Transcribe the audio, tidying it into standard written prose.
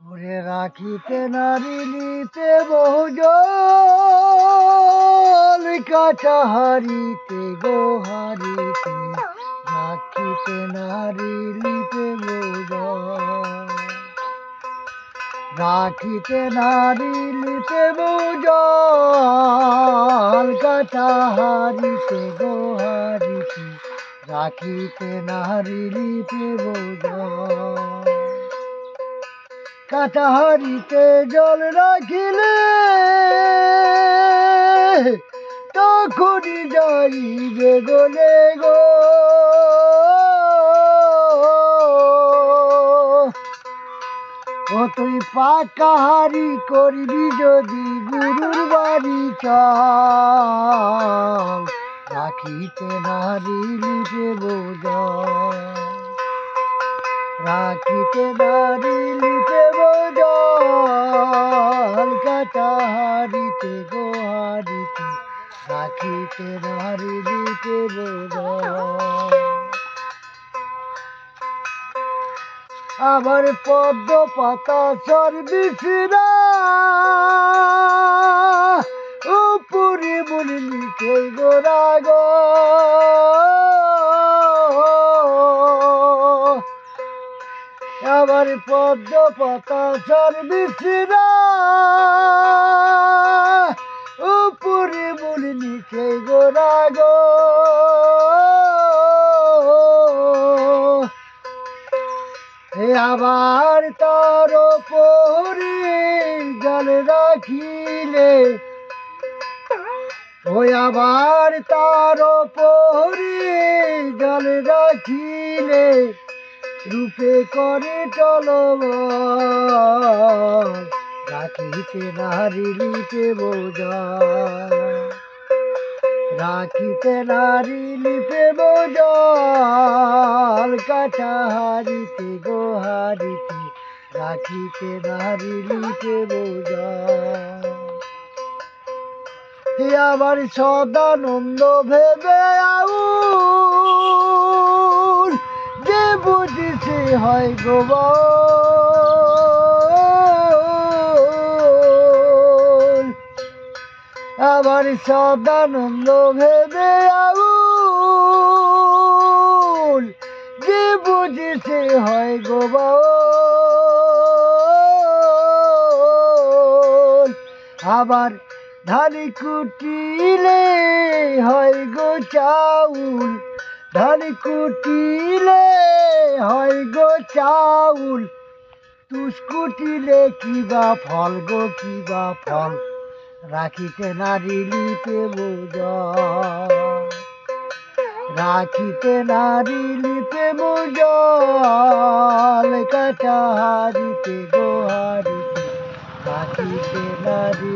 ওরে রাখিতে নারী নিতে বহুজন কাটা হারিতে গো হারিতে রাখিতে নারী নিতে বহুজন রাখিতে নারী নিতে বহুজন কাটা হারিতে গো হারিতে রাখিতে নারী নিতে বহুজন কাটাহারিতে জল রাখিলে তখনই যাইবে গলে গো ও তুই পাকাহারি করবি যদি গুরুর বাড়ি চল রাখিতে নারী লিপে বোঝা রাখিতে নারী লিপে বোঝাল কাটা হারিতে গো হারিতে রাখিতে নারী লিপে বোঝাল আবার পদ্ম পাতা চর্বিছিরা উপরে বলি লিখে গোরা গো আবার পদ্ম পাতা চর্বিছিরা উপরে বলি লিখে গোরা গো আবার তার ওপরে জল রাখিলে ওই আবার তার ওপরে জল রাখিলে রূপে করে টলব রাখিতে নারী লিপে বোঝা রাখিতে নারী লিপে বোঝাল কাটা হারিতে গো হারিতে রাখিতে নারী লিপে বোঝা আবার সদানন্দ ভেবে আউল যে বুঝিছে হয় গো আবার সদানন্দ ভেবে আউল যে বুঝিছে হয় গো আবার ধানি কুটিলে হয় গো চাউল ধানি কুটিলে হয় গো চাউল তুষ কুটিলে কিবা ফল গো কিবা ফল রাখিতে নারী লিপে বোঝা রাখিতে নারী লিপে বোঝাল কাটা হারিতে গো হারিতে রাখিতে নারী